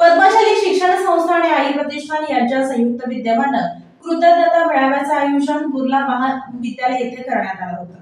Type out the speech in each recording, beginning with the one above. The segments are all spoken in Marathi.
पद्मशाली शिक्षण संस्था आणि आई प्रतिष्ठान यांच्या संयुक्त विद्यमानं कृतज्ञता मेळाव्याचं आयोजन बुर्ला महाविद्यालय येथे करण्यात आलं होतं।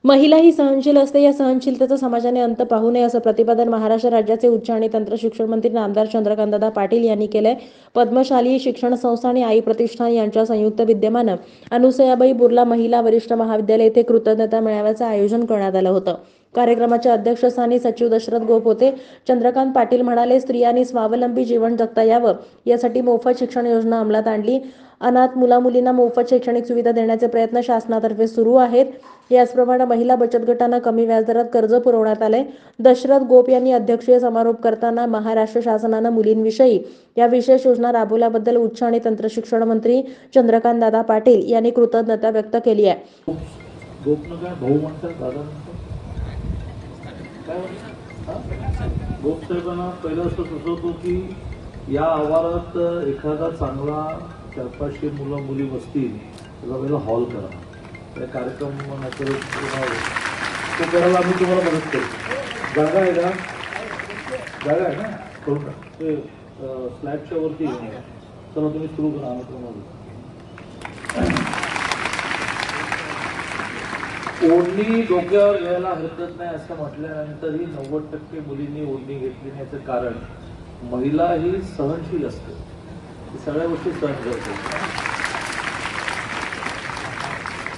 महिला ही सहनशील असते, या सहनशीलतेचा समाजाने अंत पाहू नये असं प्रतिपादन महाराष्ट्र राज्याचे उच्च आणि तंत्र शिक्षण मंत्री नामदार चंद्रकांतदादा पाटील यांनी केलंय। पद्मशाली शिक्षण संस्था आणि आई प्रतिष्ठान यांच्या संयुक्त विद्यमानं अनुसयाबाई बुर्ला महिला वरिष्ठ महाविद्यालय येथे कृतज्ञता मेळाव्याचं आयोजन करण्यात आलं होतं। कार्यक्रमाच्या अध्यक्षस्थानी सचिव दशरथ गोप होते। चंद्रकांत पाटील म्हणाले, स्त्रियांनी स्वावलंबी जीवन जगता यावं यासाठी मोफत शिक्षण योजना अंमलात आणली। अनाथ मुला-मुलींना मोफत शैक्षणिक सुविधा देण्याचे प्रयत्न शासनातर्फे सुरू आहेत। याचप्रमाणे महिला बचत गटांना कमी व्याजदरात कर्ज पुरवण्यात आले। दशरथ गोप यांनी अध्यक्षीय समारोप करताना महाराष्ट्र शासनानं मुलींविषयी या विशेष योजना राबवल्याबद्दल उच्च आणि तंत्र शिक्षण मंत्री चंद्रकांतदादा पाटील यांनी कृतज्ञता व्यक्त केली आहे। गोपसाहेबांना पहिलं असं सुचवतो की या आवारात एखादा चांगला 400-500 मुलं मुली बसतील त्याचा पहिला हॉल करा, त्या कार्यक्रम तो करायला आम्ही तुम्हाला मदत करू। जागा आहे का? जागा आहे ना? करू का? ते स्लॅबच्या वरती चला तुम्ही सुरू करा, आम्ही तुम्हाला ओढणी डोक्यावर घ्यायला हरकत नाही असं म्हटल्यानंतरही 90% मुलींनी ओढणी घेतली नाही। याचं कारण महिला ही सहनशील असते, सगळ्या गोष्टी सहन करते।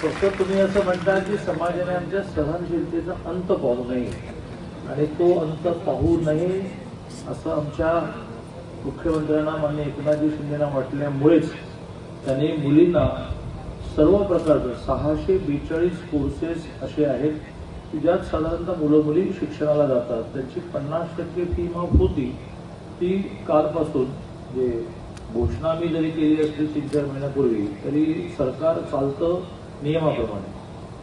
फक्त तुम्ही असं म्हणता की समाजाने आमच्या सहनशीलतेचा अंत पाहू नये आणि तो अंत पाहू नये असं आमच्या मुख्यमंत्र्यांना माननीय एकनाथजी शिंदेना म्हटल्यामुळेच त्यांनी मुलींना सर्व प्रकारचे 642 कोर्सेस असे आहेत की ज्यात साधारणतः मुलं मुली शिक्षणाला जातात। त्यांची 50% फी माफ होती। ती कालपासून जे घोषणा मी जरी केली असली 3-4 महिन्यापूर्वी तरी सरकार चालतं नियमाप्रमाणे,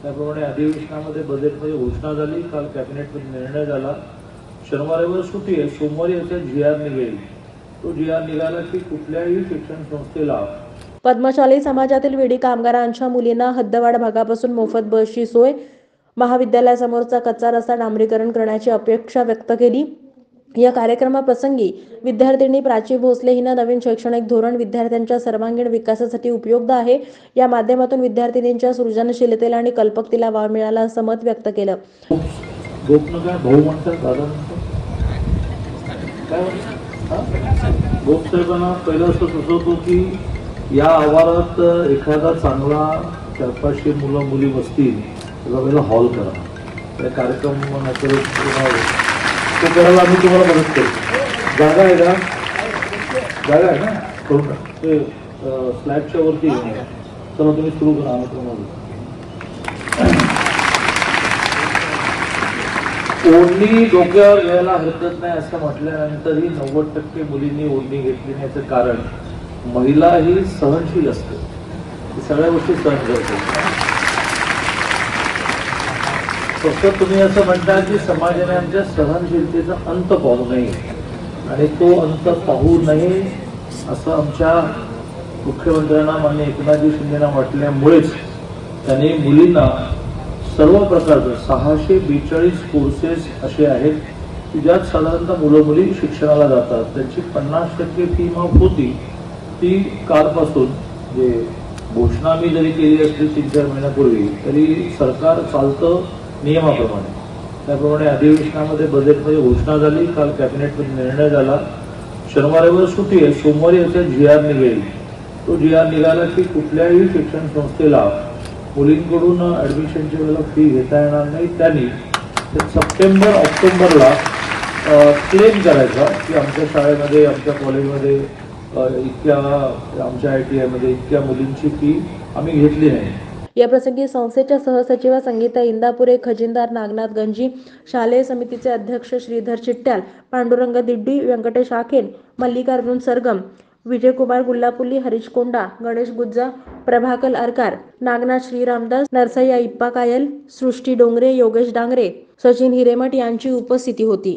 त्याप्रमाणे अधिवेशनामध्ये बजेटमध्ये घोषणा झाली। काल कॅबिनेटमध्ये निर्णय झाला। शनिवार रविवार सुट्टी आहे, सोमवारी याचा GR निघेल। तो GR निघाला की कुठल्याही शिक्षण संस्थेला पद्मशाली समाजातील विडी कामगारांच्या मुलींना हद्दवाढ भागापासून मोफत बसची सोय, महाविद्यालयासमोरचा कच्चा रस्ता डांबरीकरण करण्याची अपेक्षा व्यक्त केली। या कार्यक्रमाप्रसंगी विद्यार्थिनी प्राची भोसले हिनं नवीन शैक्षणिक धोरण विद्यार्थ्यांच्या सर्वांगीण विकासासाठी उपयुक्त आहे, या माध्यमातून विद्यार्थिनींच्या सृजनशीलतेला आणि कल्पकतेला वाव मिळाला असं मत व्यक्त केलं। गोपसाहेबांना पहिलं असं सुचवतो की या आवारात एखादा चांगला 400-500 मुलं मुली बसतील त्याचा पहिला हॉल करा, त्या कार्यक्रम तो करायला आम्ही तुम्हाला मदत करू। जागा आहे का? जागा आहे ना? करू का? ते स्लॅबच्या वरती चला तुम्ही सुरू करा, आम्ही तुम्हाला ओढणी डोक्यावर घ्यायला हरकत नाही असं म्हटल्यानंतरही 90% मुलींनी ओढणी घेतली नाही। याचं कारण महिला ही सहनशील असते, सगळ्या गोष्टी सहन करते। फक्त तुम्ही असं म्हणता की समाजाने आमच्या सहनशीलतेचा अंत पाहू नये आणि तो अंत पाहू नये असं आमच्या मुख्यमंत्र्यांना माननीय एकनाथजी शिंदेना म्हटल्यामुळेच त्यांनी मुलींना सर्व प्रकारचे 642 कोर्सेस असे आहेत की ज्यात साधारणतः मुलं मुली शिक्षणाला जातात। त्यांची 50% फी माफ होती। ती कालपासून जे घोषणा मी जरी केली असली 3-4 महिन्यापूर्वी तरी सरकार चालतं नियमाप्रमाणे, त्याप्रमाणे अधिवेशनामध्ये बजेटमध्ये घोषणा झाली। काल कॅबिनेटमध्ये निर्णय झाला। शनिवार रविवार सुट्टी आहे, सोमवारी याचा GR निघेल। तो GR निघाला की कुठल्याही शिक्षण संस्थेला मुलींकडून ॲडमिशनच्या वेळेला फी घेता येणार नाही। त्यांनी सप्टेंबर-ऑक्टोबरला क्लेम करायचा की आमच्या शाळेमध्ये, आमच्या कॉलेजमध्ये इतक्या, आमच्या ITI मध्ये इतक्या मुलींची फी आम्ही घेतली नाही। या प्रसंगी संस्थेच्या सहसचिव संगीता इंदापुरे, खजिनदार नागनाथ गंजी, शालेय समितीचे अध्यक्ष श्रीधर चिट्ट्याल, पांडुरंग दिड्डी, व्यंकटेश आखेन, मल्लिकार्जुन सरगम, विजयकुमार गुल्लापुल्ली, हरीश कोंडा, गणेश गुज्जा, प्रभाकर अरकार, नागनाथ श्रीरामदास, नरसई अय्यप्पा कायल, सृष्टी डोंगरे, योगेश डांगरे, सचिन हिरेमठ यांची उपस्थिती होती।